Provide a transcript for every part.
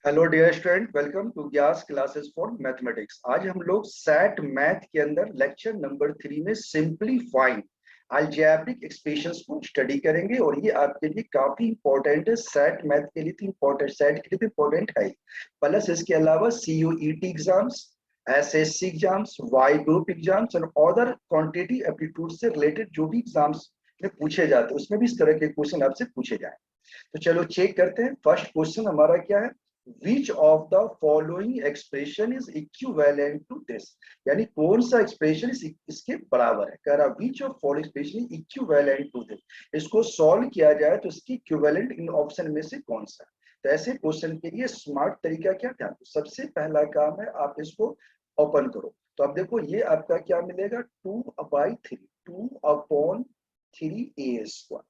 Hello dear student, welcome to ग्यास classes for mathematics. आज हम लोग सेट मैथ के अंदर लेक्चर नंबर 3 में सिंपलीफाइंग अलजेब्रिक एक्सप्रेशंस को स्टडी करेंगे और ये आपके लिए काफी इंपॉर्टेंट है। सेट मैथ के लिए तो इम्पोर्टेंट, सेट के लिए तो इम्पोर्टेंट है, प्लस इसके अलावा CUET exams, SSC exams, Y group exams और अदर क्वांटिटी एप्टीट्यूड से रिलेटेड जो भी एग्जाम्स में पूछे जाते हैं उसमें भी इस तरह के क्वेश्चन आपसे पूछे जाए। तो चलो चेक करते हैं। फर्स्ट क्वेश्चन हमारा क्या है, which of the following expression is equivalent to this, यानी कौन सा एक्सप्रेशन इसके बराबर है। कह रहा which of following expression is equivalent to this. इसको सॉल्व किया जाए तो इसकी इक्विवेलेंट इन ऑप्शन में से कौन सा। तो ऐसे क्वेश्चन के लिए स्मार्ट तरीका क्या था, तो सबसे पहला काम है आप इसको ओपन करो। तो अब देखो ये आपका क्या मिलेगा, 2/3, 2/3 a²।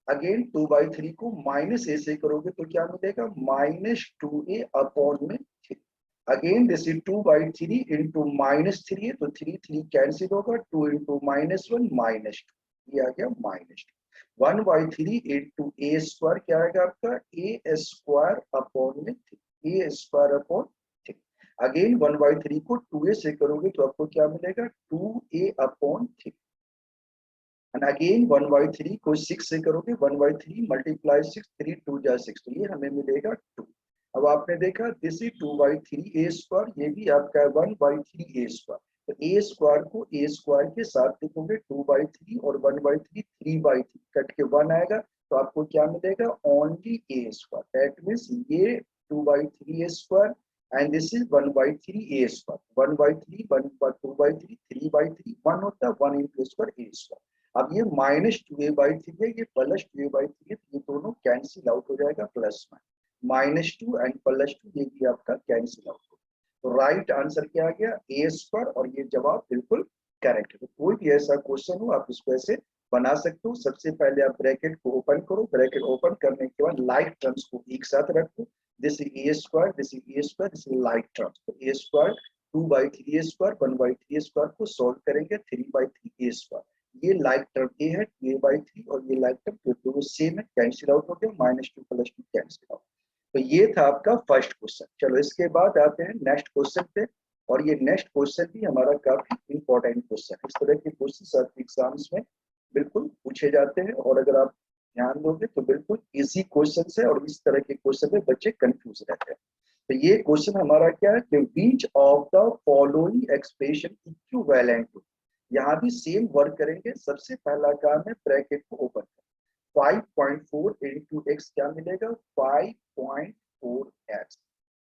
अगेन 2/3 को माइनस ए से करोगे तो क्या मिलेगा, -2a अपॉन में 3। अगेन दिस इज 2/3 इंटू -3 है तो 3 कैंसिल होगा, 2 इंटू -1 -2, ये आ गया -2। 1/3 इंटू a² क्या आएगा आपका, a² अपॉन में 3, a² अपॉन 3। अगेन 1/3 को 2a से करोगे तो आपको क्या मिलेगा, 2a अपॉन 3। एंड अगेन 1/3 को 6 से करोगे, 1/3 मल्टीप्लाई 6, 3 2 जा 6, तो ये हमें मिलेगा 2। अब आपने देखा दिस इज 2/3 a², ये भी आपका है 1/3 a²। तो a² को a² के साथ लिखोगे 2/3 और 1/3 3/3 कट के 1 आएगा तो आपको क्या मिलेगा, ओनली a²। दैट मीन्स ये 2/3 a² and this is 1/3 a²। 1/3 1 2/3 3/3 1 होता है, 1 इंटू a²। अब ये -2a/3 है, ये +2a/3 है, ये दोनों कैंसिल आउट हो जाएगा प्लस में, -2 एंड +2 ये भी आपका कैंसिल आउट हो। तो राइट आंसर क्या आ गया, a² और ये जवाब बिल्कुल करेक्ट है। तो कोई भी ऐसा क्वेश्चन हो आप इसको ऐसे बना सकते हो। सबसे पहले आप ब्रैकेट को ओपन करो, ब्रैकेट ओपन करने के बाद लाइक टर्म्स को एक साथ रखो। This is a², this is a², this is like terms. तो a², 2/3 a², 1/3 a² को सॉल्व करेंगे 3/3 a²। ये लाइक टर्म ए है, 2a/3 और ये लाइक टर्म जो दोनों सेम है, कैंसिल आउट हो गया, -2 +2 कैंसिल आउट। तो ये था आपका फर्स्ट क्वेश्चन। चलो इसके बाद आते हैं नेक्स्ट क्वेश्चन पे, और ये नेक्स्ट क्वेश्चन भी हमारा काफी इंपॉर्टेंट क्वेश्चन है। इस तरह के क्वेश्चन आपके एग्जाम्स में बिल्कुल पूछे जाते हैं और अगर आप ध्यान दोगे तो बिल्कुल इजी क्वेश्चन है और इस तरह के क्वेश्चन में बच्चे कंफ्यूज रहते हैं। तो ये क्वेश्चन हमारा क्या है कि which of the following expression equivalent to, यहाँ भी सेम वर्क करेंगे। सबसे पहला काम है ब्रैकेट को ओपन कर, 5.4 इंटू एक्स क्या मिलेगा, 5.4x।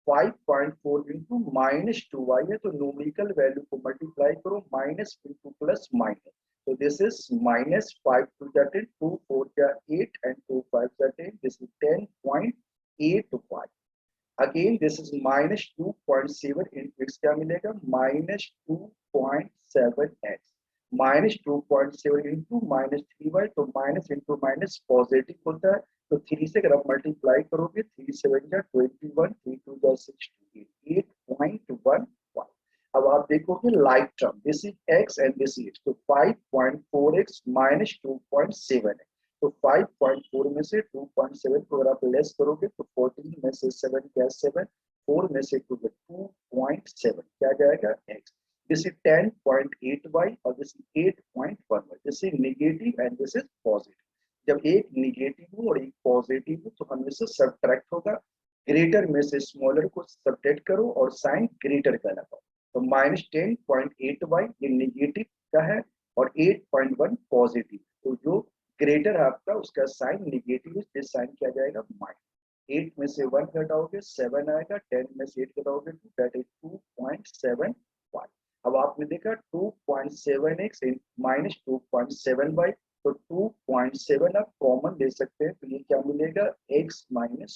5.4 इंटू -2y है तो न्यूमेरिकल वैल्यू को मल्टीप्लाई करो, माइनस इंटू प्लस माइनस। तो this is -5 2 10, 2 4 8 and 2 5 10, this is 10.85। Again this is -2.7 into x क्या मिलेगा, -2.7x। -2.7 इंटू -3y, तो माइनस इंटू माइनस पॉजिटिव होता है तो 3 से अगर आप मल्टीप्लाई करोगे, 3 7 जा 21, 3 2 जा 68, 8.15। अब आप देखोगे like term, this is x and this is, तो 5.4x -2.7 है। तो 5.4 में से 2.7 को अगर आप लेस करोगे तो 14 में से 7 क्या 7, 4 में से 2 2.7 क्या जाएगा x। दिस इज 10.8y और this is 8.1y। This is negative and this is positive. जब एक नेगेटिव हो और एक पॉजिटिव हो तो हमेशा सब्ट्रैक्ट होगा, ग्रेटर में से स्मॉलर को सब्ट्रैक्ट करो और साइन ग्रेटर का लगाओ। तो -10.8y ये नेगेटिव का है और 8.1 पॉजिटिव। तो जो ग्रेटर है आपका उसका साइन नेगेटिव है, इस साइन क्या जाएगा माइनस। 8 में से 1 घटाओगे 7 आएगा, 10 में से 8 घटाओगे 2, दैट इज 2.75। अब आपने देखा 2.7x -2.7y, तो 2.7 आप कॉमन ले सकते हैं तो ये क्या मिलेगा, x -y।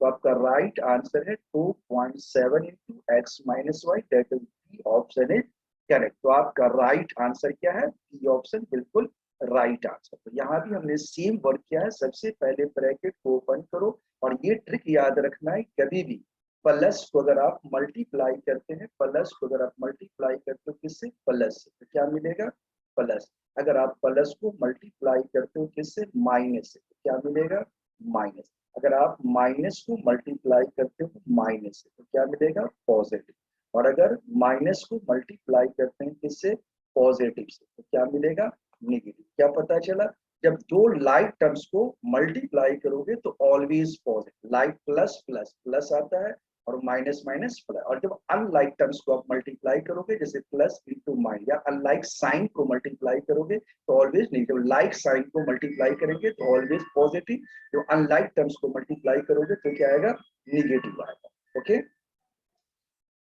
तो आपका राइट आंसर है 2.7 into x minus y, that is B option is correct. तो आपका राइट आंसर क्या है, बी ऑप्शन बिल्कुल राइट आंसर। तो यहाँ भी हमने सेम वर्क किया है। सबसे पहले ब्रैकेट को ओपन करो और ये ट्रिक याद रखना है, कभी भी प्लस को अगर आप मल्टीप्लाई करते हैं, प्लस को अगर आप मल्टीप्लाई करते हो किससे, प्लस से, तो क्या मिलेगा प्लस। अगर आप प्लस को मल्टीप्लाई करते हो किससे, माइनस से, तो क्या मिलेगा माइनस। अगर आप माइनस को मल्टीप्लाई करते हो माइनस से तो क्या मिलेगा, पॉजिटिव। और अगर माइनस को मल्टीप्लाई करते हैं किससे, पॉजिटिव से, तो क्या मिलेगा, नेगेटिव। क्या पता चला, जब दो लाइक टर्म्स को मल्टीप्लाई करोगे तो always positive, like plus plus plus आता है और माइनस माइनस प्लस। और जब अनलाइक टर्म्स को आप मल्टीप्लाई करोगे, जैसे प्लस इंटू माइनस, या अनलाइक साइन को मल्टीप्लाई करोगे तो ऑलवेज नेगेटिव। लाइक साइन को मल्टीप्लाई करेंगे तो ऑलवेज पॉजिटिव, जो अनलाइक टर्म्स को मल्टीप्लाई करोगे तो क्या आएगा, निगेटिव आएगा। ओके,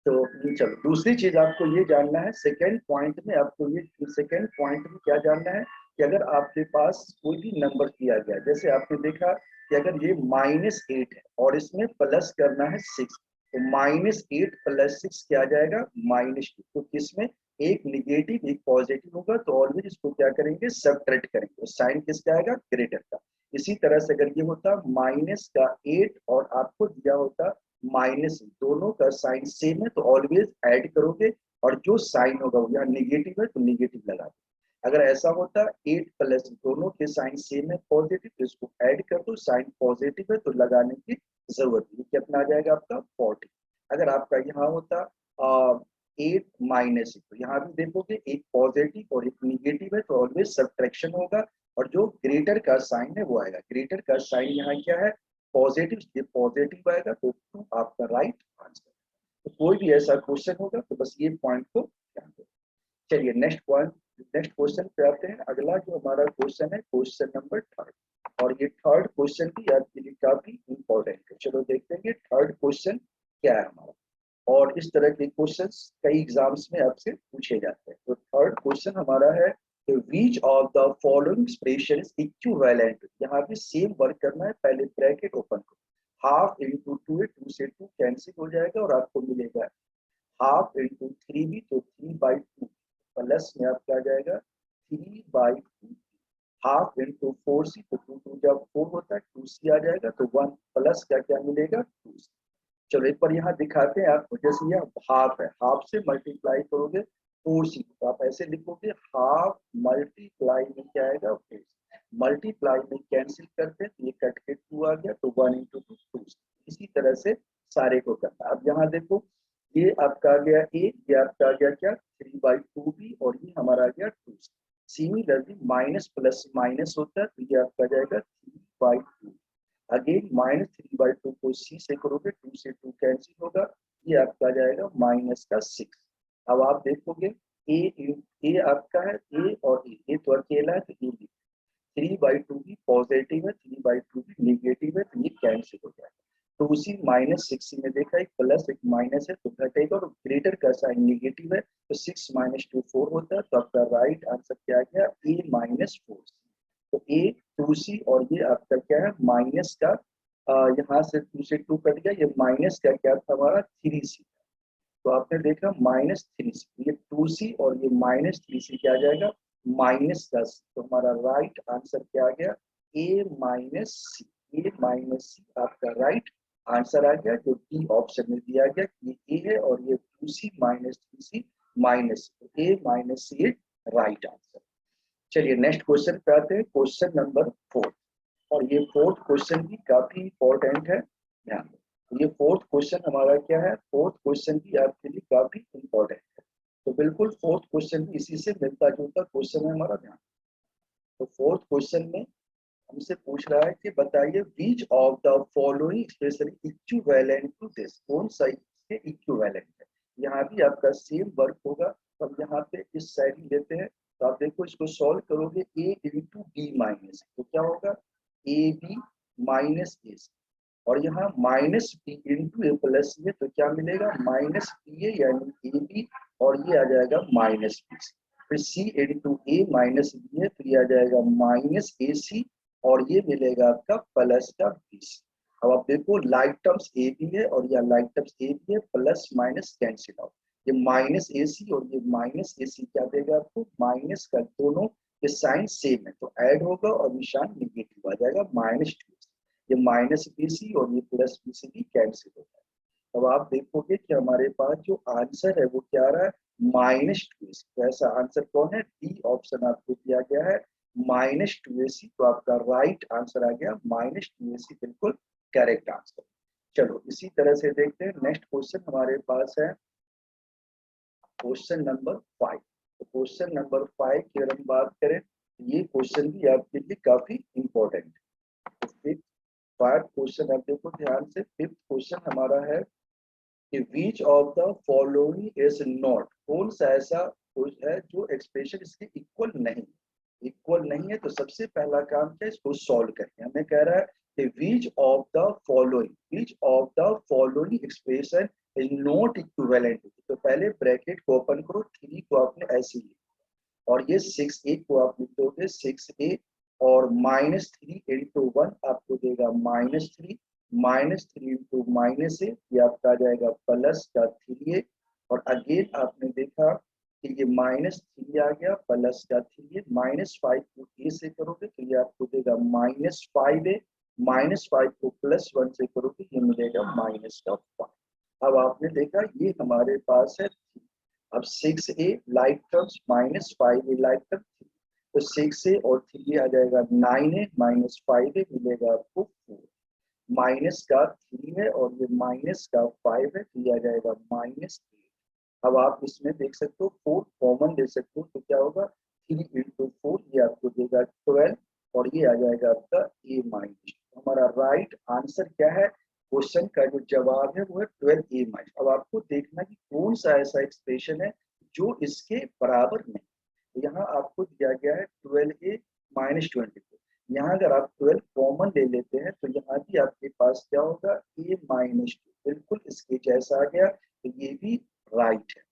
तो चलो दूसरी चीज आपको ये जानना है, सेकेंड पॉइंट में आपको ये, सेकेंड पॉइंट में क्या जानना है कि अगर आपके पास कोई भी नंबर दिया गया, जैसे आपने देखा कि अगर ये -8 है और इसमें प्लस करना है 6, तो -8 + 6 क्या आ जाएगा, -2। तो किसमें एक निगेटिव एक पॉजिटिव होगा, तो ऑलवेज इसको क्या करेंगे, सबट्रैक्ट करेंगे, तो साइन किसका आएगा, ग्रेटर का। इसी तरह से अगर ये होता -8 और आपको दिया होता माइनस, दोनों का साइन सेम है तो ऑलवेज ऐड करोगे, और जो साइन होगा वो यहाँ निगेटिव है तो निगेटिव लगा दो। अगर ऐसा होता 8 प्लस, दोनों के साइन सेम है पॉजिटिव, तो इसको ऐड कर दो, साइन पॉजिटिव है तो लगाने की जरूरत नहीं। कितना आ जाएगा आपका 40। अगर आपका यहाँ होता 8 माइनस, तो यहाँ भी देखोगे एक पॉजिटिव और एक निगेटिव है तो ऑलवेज सब्ट्रैक्शन होगा, और जो ग्रेटर का साइन है वो आएगा। ग्रेटर का साइन यहाँ क्या है, पॉजिटिव, ये पॉजिटिव आएगा तो आपका राइट आंसर। तो कोई भी ऐसा क्वेश्चन होगा तो बस ये पॉइंट को ध्यान दो। चलिए नेक्स्ट पॉइंट, नेक्स्ट क्वेश्चन पे आते हैं। अगला जो हमारा क्वेश्चन है, क्वेश्चन नंबर 3, और ये थर्ड क्वेश्चन भी आपके लिए काफी इंपॉर्टेंट है। चलो देखते हैं थर्ड क्वेश्चन क्या है हमारा, और इस तरह के क्वेश्चंस कई एग्जाम्स में आपसे पूछे जाते हैं। तो थर्ड क्वेश्चन हमारा है, which of the following expression is equivalent. यहाँ पे सेम वर्क करना है, पहले ब्रैकेट ओपन करो, हाफ इंटू 2 है, 2 से 2 कैंसिल हो जाएगा और आपको मिलेगा हाफ इंटू 3 भी, तो 3/2 प्लस में आपका आ जाएगा 3/2। हाफ इंटू 4c, तो 2 जब 4 होता है 2c आ जाएगा, तो 1 प्लस क्या क्या मिलेगा, 2c। चलो एक बार यहाँ दिखाते हैं आपको, जैसे यह हाफ है, हाफ से मल्टीप्लाई करोगे 4c, तो आप ऐसे लिखोगे हाफ मल्टीप्लाई में क्या आएगा, 4। मल्टीप्लाई में कैंसिल करते हैं तो ये कट के 2 आ गया, तो 1 इंटू 2 2। इसी तरह से सारे को करना। अब यहाँ देखो, ये आपका आ गया ए, ये आपका आ गया क्या, 3/2 भी, और ये हमारा आ गया 2। सिमिलरली माइनस प्लस माइनस होता है तो ये आपका जाएगा 3/2। अगेन -3/2 को सी से करोगे, 2 से 2 कैंसिल होगा, ये आपका जाएगा -6। अब आप देखोगे ए, ए आपका है ए और ए तो अकेला है तो ए, 3/2 भी पॉजिटिव है, 3/2 भी निगेटिव है, तो ये कैंसिल हो जाएगा। तो उसी -6 में देखा एक प्लस एक माइनस है तो घटेगा, और ग्रेटर का साइन निगेटिव है तो 6 - 2 4 होता है, तो आपका राइट आंसर क्या आ गया, A-4। तो ए 2c, और ये आपका क्या है माइनस का, यहाँ से 2 से 2 कट गया, ये माइनस का क्या था हमारा 3c। तो आपने देखा -3c, ये 2c और ये -3c क्या आ जाएगा, -10। तो हमारा राइट आंसर क्या आ गया, A-C। A-C आपका राइट आंसर आ गया, जो डी ऑप्शन में दिया गया, ये ए है और ये 2c -3c minus, A-C right answer. चलिए नेक्स्ट क्वेश्चन पे आते हैं, क्वेश्चन नंबर 4, और ये फोर्थ क्वेश्चन भी काफी इंपॉर्टेंट है, ध्यान दो। ये फोर्थ क्वेश्चन हमारा क्या है, फोर्थ क्वेश्चन भी आपके लिए काफी इंपॉर्टेंट है। तो बिल्कुल फोर्थ क्वेश्चन भी इसी से मिलता जुलता क्वेश्चन है हमारा, ध्यान। तो फोर्थ क्वेश्चन में हमसे पूछ रहा है कि बताइए which of the following expression equivalent to this, कौन सा इसके इक्विवेलेंट है। यहाँ भी आपका सेम वर्क होगा, तो हम यहाँ पे इस साइड लेते हैं, तो आप देखो इसको सॉल्व करोगे a इंटू बी माइनस, तो क्या होगा ए बी माइनस ए, और यहाँ -b इंटू ए प्लस ये, तो क्या मिलेगा -ba यानी ए बी, और ये आ जाएगा -b। फिर c इंटू ए माइनस बी है, तो ये आ जाएगा -ac, और ये मिलेगा आपका प्लस का 20। अब आप देखो लाइक टर्म्स ए भी है और यह लाइक टर्म्स ए भी है, प्लस माइनस कैंसिल आउट, ये -ac और ये -ac क्या देगा आपको, माइनस का, दोनों के साइन सेम है तो ऐड होगा और निशान निगेटिव आ जाएगा -2। ये -bc और ये +bc भी कैंसिल होगा। अब आप देखोगे कि हमारे पास जो आंसर है वो क्या आ रहा है, -2ac। तो ऐसा आंसर कौन है, डी ऑप्शन आपको दिया गया है -2ac। तो आपका राइट आंसर आ गया -2ac, बिल्कुल करेक्ट आंसर। चलो इसी तरह से देखते हैं नेक्स्ट क्वेश्चन हमारे पास है क्वेश्चन नंबर 5। तो क्वेश्चन नंबर 5 की अगर हम बात करें, ये क्वेश्चन भी आपके लिए काफी इंपॉर्टेंट है। फिफ्थ पार्ट क्वेश्चन आप देखो ध्यान से। फिफ्थ क्वेश्चन हमारा है कि which of the following is not, कौन सा ऐसा कुछ है जो एक्सप्रेशन इसके इक्वल नहीं है। तो सबसे पहला काम क्या है, इसको सॉल्व करेंगे। हमें कह रहा है कि which of the following expression is not equivalent. तो पहले ब्रैकेट को ओपन करो, 3 को आपने ऐसे लिखा और ये 6a को आप लिख दोगे 6a और -3 इंटू 1 आपको देगा -3, -3 इंटू -a ये आपका आ जाएगा प्लस का 3a। और अगेन आपने देखा कि ये -3 आ गया प्लस का 3a, -5 को a से करोगे तो ये आपको देगा -5a, -5 को +1 से करोगे ये मिलेगा -5। अब आपने देखा ये हमारे पास है। अब 6a like terms -5a like term, तो 6a और 3a आ जाएगा 9a, -5a मिलेगा आपको 4, माइनस का 3 है और ये माइनस का 5 है तो ये आ जाएगा -8। अब आप इसमें देख सकते हो 4 कॉमन ले सकते हो तो क्या होगा 3 इंटू 4 ये आपको देगा 12 और ये आ जाएगा आपका a-। हमारा राइट आंसर क्या है, क्वेश्चन का जो जवाब है वो है 12a-। अब आपको देखना कि कौन सा ऐसा एक्सप्रेशन है जो इसके बराबर नहीं। तो यहाँ आपको दिया गया है 12a - 24। यहाँ अगर आप 12 कॉमन ले लेते हैं तो यहाँ भी आपके पास क्या होगा a-2, बिल्कुल इसके जैसा आ गया तो ये भी राइट है।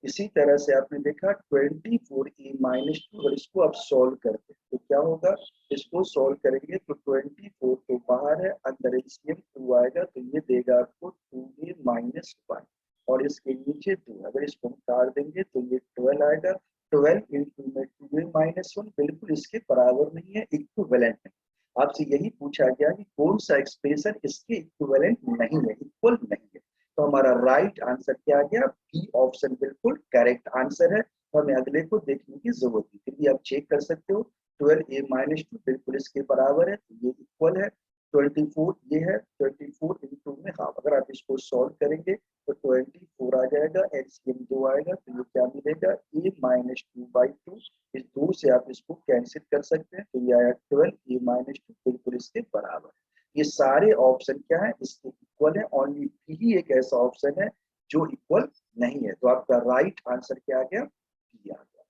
इसी तरह से आपने देखा 24a-2, अगर इसको आप सॉल्व करते हैं तो क्या होगा, इसको सॉल्व करेंगे तो 24 तो बाहर है, अंदर एलसीएम 2 आएगा तो ये देगा आपको 2a - 1 और इसके नीचे 2। अगर इसको हम काट देंगे तो ये 12 आएगा। 12 इंटू में 2a - 1 बिल्कुल इसके बराबर नहीं है, इक्विवेलेंट नहीं। आपसे यही पूछा गया कि कौन सा एक्सप्रेशन इसके इक्विवेलेंट नहीं है, इक्वल नहीं है। तो हमारा राइट आंसर क्या आ गया, बी ऑप्शन बिल्कुल करेक्ट आंसर है। तो हमें अगले को देखने की जरूरत है, फिर भी आप चेक कर सकते हो 12a - 2 बिल्कुल इसके बराबर है तो ये इक्वल है। 24 ये है, 24 इंटू में हाफ, अगर आप इसको सॉल्व करेंगे तो 24 आ जाएगा, एलसीएम 2 आएगा तो ये क्या मिलेगा a-2/2। इस 2 से आप इसको कैंसिल कर सकते हैं तो ये आया 12a - 2 बिल्कुल इसके बराबर है। ये सारे ऑप्शन क्या है इसके इक्वल है, ओनली बी ही एक ऐसा ऑप्शन है जो इक्वल नहीं है। तो आपका राइट आंसर क्या आ गया, बी आ गया।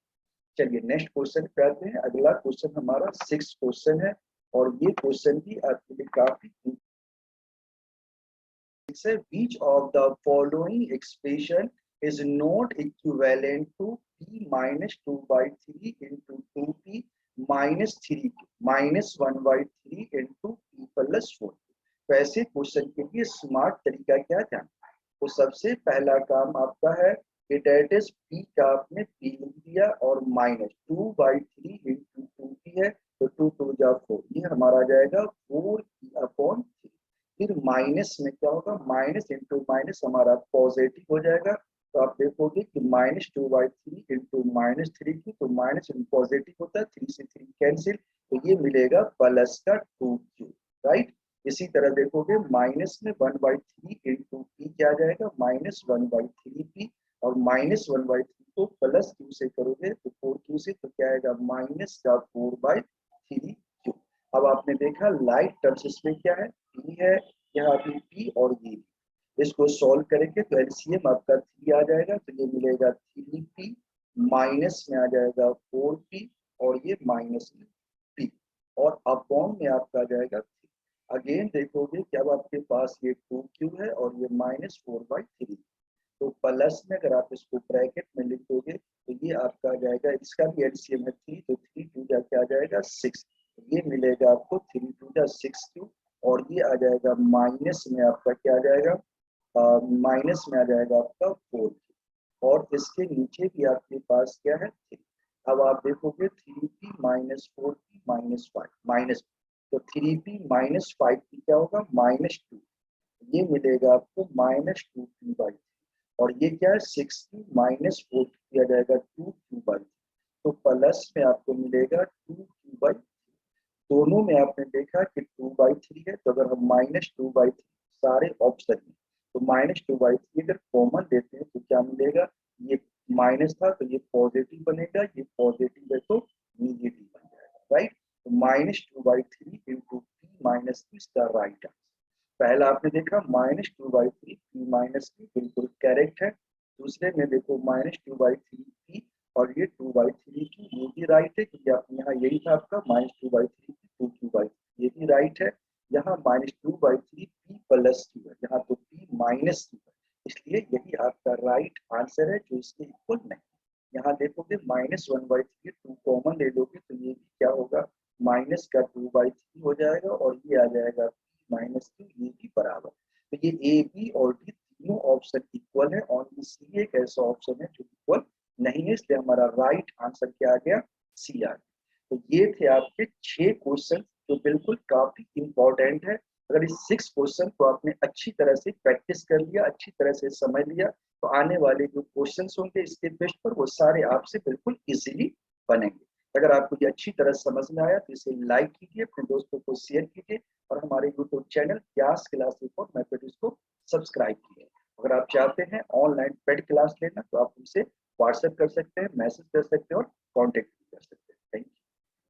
चलिए नेक्स्ट क्वेश्चन करते हैं। अगला क्वेश्चन हमारा 6 क्वेश्चन है और ये क्वेश्चन भी आपके लिए काफी है। Which of the following expression is not equivalent to p - 2/3 into 2p - 3 -1/3 into p + 4। तो ऐसे क्वेश्चन के लिए स्मार्ट तरीका क्या जानना है। तो सबसे पहला काम आपका है कि डेट इज p का आपने p लिख दिया और -2/3 into 2p है तो 2 2 जा 4, ये हमारा आ जाएगा 4p/3। फिर माइनस में क्या होगा, माइनस इंटू माइनस हमारा पॉजिटिव हो जाएगा। तो आप देखोगे कि -2/3 इंटू -3 तो माइनस पॉजिटिव होता है, 3 से 3 कैंसिल तो ये मिलेगा प्लस का 2q, राइट। इसी तरह देखोगे माइनस में 1/3 इंटू पी क्या आ जाएगा -1/3p और -1/3 को प्लस q से करोगे तो 4q से तो क्या आएगा माइनस का 4/3q। अब आपने देखा लाइट टर्म्स इसमें क्या है, p है, यहाँ भी p और ये भी। इसको सॉल्व करेंगे तो एलसीएम आपका 3 आ जाएगा तो ये मिलेगा 3p, माइनस में आ जाएगा 4p और ये माइनस में p और अपॉन में आपका आ जाएगा 3। अगेन देखोगे कि अब आपके पास ये 2q है और ये -4/3। तो प्लस में अगर आप इसको ब्रैकेट में लिख दोगे तो ये आपका आ जाएगा, इसका भी एलसीएम है 3 तो 3 2 जा क्या आ जाएगा 6, ये मिलेगा आपको 3 2 जा 6q और ये आ जाएगा माइनस में आपका क्या आ जाएगा, माइनस में आ जाएगा आपका 4 और इसके नीचे भी आपके पास क्या है 3। अब आप देखोगे 3p - 4p - 5 माइनस, तो 3p - 5p क्या होगा -2, ये मिलेगा आपको -2p/3 और ये क्या है 6p - 4p आ जाएगा 2q/3 तो प्लस में आपको मिलेगा 2q/3। दोनों में आपने देखा कि 2/3 है, तो अगर हम -2/3 सारे ऑप्शन में, तो -2/3 अगर कॉमन लेते हैं तो क्या मिलेगा, ये माइनस था तो ये पॉजिटिव बनेगा, ये पॉजिटिव है तो नेगेटिव बन जाएगा, राइट। तो -2/3 इंटू पी माइनस क्यू इसका राइट आंसर। पहला आपने देखा -2/3 पी माइनस क्यू बिल्कुल करेक्ट है। दूसरे में देखो -2/3 पी और ये 2/3 की, ये भी राइट है क्योंकि आपने यहाँ यही था आपका -2/3 की 2/3, ये भी राइट है। यहाँ -2/3 पी प्लस क्यू है, यहाँ तो पी माइनस क्यू है, इसलिए यही आपका राइट आंसर है जो इसके इक्वल नहीं। यहाँ देखोगे -1/3 टू कॉमन ले लोगे तो ये भी क्या होगा, माइनस का 2/3 हो जाएगा और ये आ जाएगा पी माइनस क्यू, ये भी बराबर। तो ये ए बी और डी तीनों ऑप्शन इक्वल है, और सी एक ऐसा ऑप्शन है जो इक्वल नहीं है, इसलिए हमारा राइट आंसर क्या आ गया, सी आ गया। तो ये थे आपके 6 क्वेश्चन जो बिल्कुल काफी इंपॉर्टेंट है। अगर इस 6 क्वेश्चन को आपने अच्छी तरह से प्रैक्टिस कर लिया, अच्छी तरह से समझ लिया, तो आने वाले जो क्वेश्चन होंगे इसके बेस पर वो सारे आपसे बिल्कुल इजीली बनेंगे। अगर आपको ये अच्छी तरह समझ में आया तो इसे लाइक कीजिए, अपने दोस्तों को शेयर कीजिए, और हमारे YouTube channel Vyas classes for mathematics को सब्सक्राइब कीजिए। अगर आप चाहते हैं ऑनलाइन पेड क्लास लेना तो आप हमसे व्हाट्सएप कर सकते हैं, मैसेज कर सकते हैं और कॉन्टेक्ट कर सकते हैं।